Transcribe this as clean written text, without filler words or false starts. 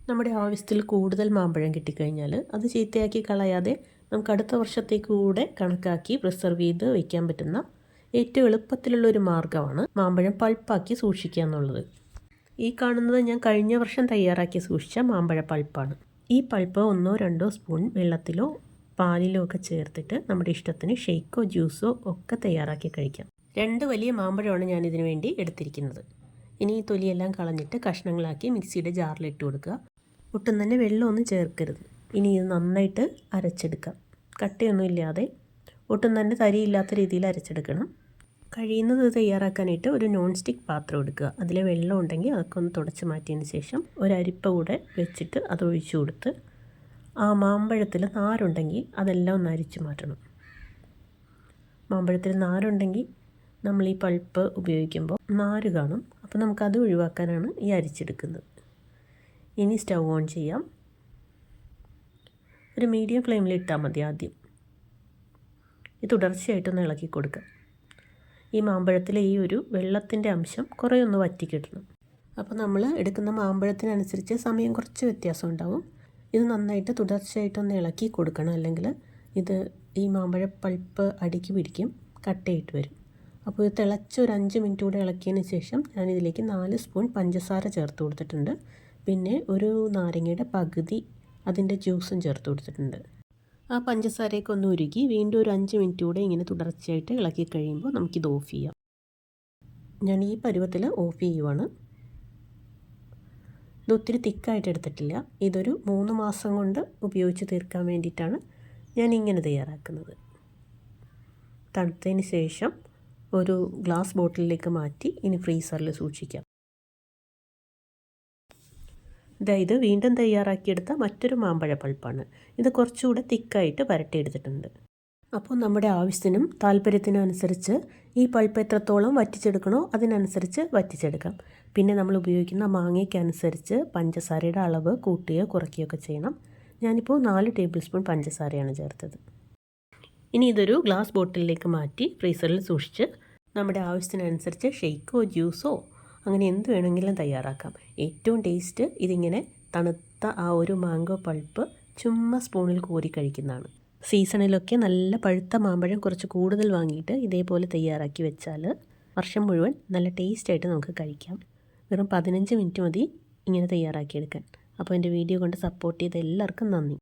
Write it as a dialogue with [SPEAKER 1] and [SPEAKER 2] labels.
[SPEAKER 1] നമ്മുടെ ആവശ്യത്തിൽ കൂടുതൽ മാമ്പഴം കിട്ടിക്കഴിഞ്ഞാൽ അത് ചീത്തയാക്കി കളയാതെ നമുക്ക് അടുത്ത വർഷത്തേക്ക് കൂടെ കണക്കാക്കി പ്രിസർവ് ചെയ്ത് വയ്ക്കാൻ പറ്റുന്ന ഏറ്റവും എളുപ്പത്തിലുള്ള ഒരു മാർഗ്ഗമാണ് മാമ്പഴം പൾപ്പാക്കി സൂക്ഷിക്കുക എന്നുള്ളത്. ഈ കാണുന്നത് ഞാൻ കഴിഞ്ഞ വർഷം തയ്യാറാക്കി സൂക്ഷിച്ച മാമ്പഴ പൾപ്പാണ്. ഈ പൾപ്പ് 1-2 സ്പൂൺ വെള്ളത്തിലോ പാലിലോ ഒക്കെ ചേർത്തിട്ട് നമ്മുടെ ഇഷ്ടത്തിന് ഷെയ്ക്കോ ജ്യൂസോ ഒക്കെ തയ്യാറാക്കി കഴിക്കാം. 2 വലിയ മാമ്പഴമാണ് ഞാൻ ഇതിനു വേണ്ടി എടുത്തിരിക്കുന്നത്. ഇനി ഈ തൊലിയെല്ലാം കളഞ്ഞിട്ട് കഷ്ണങ്ങളാക്കി മിക്സിയുടെ ജാറിലിട്ട് കൊടുക്കുക. ഒട്ടും തന്നെ വെള്ളമൊന്നും ചേർക്കരുത്. ഇനി ഇത് നന്നായിട്ട് അരച്ചെടുക്കാം. കട്ടയൊന്നും ഇല്ലാതെ ഒട്ടും തന്നെ തരിയില്ലാത്ത രീതിയിൽ അരച്ചെടുക്കണം. കഴിയുന്നത് തയ്യാറാക്കാനായിട്ട് ഒരു നോൺ സ്റ്റിക്ക് പാത്രം എടുക്കുക. അതിലെ വെള്ളം ഉണ്ടെങ്കിൽ അതൊക്കെ ഒന്ന് തുടച്ച് മാറ്റിയതിന് ശേഷം ഒരരിപ്പ കൂടെ വെച്ചിട്ട് അത് ഒഴിച്ചു കൊടുത്ത് ആ മാമ്പഴത്തിൽ നാരുണ്ടെങ്കിൽ അതെല്ലാം ഒന്ന് അരിച്ചു മാറ്റണം. മാമ്പഴത്തിൽ നാരുണ്ടെങ്കിൽ നമ്മൾ ഈ പൾപ്പ് ഉപയോഗിക്കുമ്പോൾ നാര് കാണും. അപ്പോൾ നമുക്കത് ഒഴിവാക്കാനാണ് ഈ അരിച്ചെടുക്കുന്നത്. ഇനി സ്റ്റൗ ഓൺ ചെയ്യാം. ഒരു മീഡിയം ഫ്ലെയിമിൽ ഇട്ടാൽ മതി ആദ്യം. ഇത് തുടർച്ചയായിട്ടൊന്ന് ഇളക്കി കൊടുക്കുക. ഈ മാമ്പഴത്തിലെ ഈ ഒരു വെള്ളത്തിൻ്റെ അംശം കുറേ ഒന്ന് വറ്റി കിട്ടണം. അപ്പോൾ നമ്മൾ എടുക്കുന്ന മാമ്പഴത്തിനനുസരിച്ച് സമയം കുറച്ച് വ്യത്യാസം ഉണ്ടാവും. ഇത് നന്നായിട്ട് തുടർച്ചയായിട്ടൊന്ന് ഇളക്കി കൊടുക്കണം, അല്ലെങ്കിൽ ഇത് ഈ മാമ്പഴ പൾപ്പ് അടിക്ക് പിടിക്കും, കട്ടയിട്ട് വരും. അപ്പോൾ ഇത് തിളച്ച് ഒരു 5 മിനിറ്റ് കൂടെ ഇളക്കിയതിന് ശേഷം ഞാനിതിലേക്ക് 4 സ്പൂൺ പഞ്ചസാര ചേർത്ത് കൊടുത്തിട്ടുണ്ട്. പിന്നെ ഒരു നാരങ്ങയുടെ പകുതി അതിൻ്റെ ജ്യൂസും ചേർത്ത് കൊടുത്തിട്ടുണ്ട്. ആ പഞ്ചസാരയൊക്കെ ഒന്ന് ഉരുകി വീണ്ടും ഒരു 5 മിനിറ്റ് കൂടെ ഇങ്ങനെ തുടർച്ചയായിട്ട് ഇളക്കി കഴിയുമ്പോൾ നമുക്കിത് ഓഫ് ചെയ്യാം. ഞാൻ ഈ പരുവത്തിൽ ഓഫ് ചെയ്യുവാണ്. ഇത് ഒത്തിരി തിക്കായിട്ട് എടുത്തിട്ടില്ല. ഇതൊരു 3 മാസം കൊണ്ട് ഉപയോഗിച്ച് തീർക്കാൻ വേണ്ടിയിട്ടാണ് ഞാൻ ഇങ്ങനെ തയ്യാറാക്കുന്നത്. തണുത്തതിന് ശേഷം ഒരു ഗ്ലാസ് ബോട്ടിലിലേക്ക് മാറ്റി ഇനി ഫ്രീസറിൽ സൂക്ഷിക്കാം. ഇത് വീണ്ടും തയ്യാറാക്കിയെടുത്ത മറ്റൊരു മാമ്പഴ പൾപ്പാണ്. ഇത് കുറച്ചുകൂടെ തിക്കായിട്ട് വരട്ടിയെടുത്തിട്ടുണ്ട്. അപ്പോൾ നമ്മുടെ ആവശ്യത്തിനും താല്പര്യത്തിനും അനുസരിച്ച് ഈ പൾപ്പ് എത്രത്തോളം വറ്റിച്ചെടുക്കണോ അതിനനുസരിച്ച് വറ്റിച്ചെടുക്കാം. പിന്നെ നമ്മൾ ഉപയോഗിക്കുന്ന മാങ്ങയ്ക്കനുസരിച്ച് പഞ്ചസാരയുടെ അളവ് കൂട്ടുകയോ കുറയ്ക്കുകയൊക്കെ ചെയ്യണം. ഞാനിപ്പോൾ 4 ടേബിൾ സ്പൂൺ പഞ്ചസാരയാണ് ചേർത്തത്. ഇനി ഇതൊരു ഗ്ലാസ് ബോട്ടിലിലേക്ക് മാറ്റി ഫ്രീസറിൽ സൂക്ഷിച്ച് നമ്മുടെ ആവശ്യത്തിനനുസരിച്ച് ഷെയ്ക്കോ ജ്യൂസോ അങ്ങനെ എന്ത് വേണമെങ്കിലും തയ്യാറാക്കാം. ഏറ്റവും ടേസ്റ്റ് ഇതിങ്ങനെ തണുത്ത ആ ഒരു മാംഗോ പൾപ്പ് ചുമ്മാ സ്പൂണിൽ കോരി കഴിക്കുന്നതാണ്. സീസണിലൊക്കെ നല്ല പഴുത്ത മാമ്പഴം കുറച്ച് കൂടുതൽ വാങ്ങിയിട്ട് ഇതേപോലെ തയ്യാറാക്കി വെച്ചാൽ വർഷം മുഴുവൻ നല്ല ടേസ്റ്റായിട്ട് നമുക്ക് കഴിക്കാം. വെറും 15 മിനിറ്റ് മതി ഇങ്ങനെ തയ്യാറാക്കിയെടുക്കാൻ. അപ്പോൾ എൻ്റെ വീഡിയോ കൊണ്ട് സപ്പോർട്ട് ചെയ്ത എല്ലാവർക്കും നന്ദി.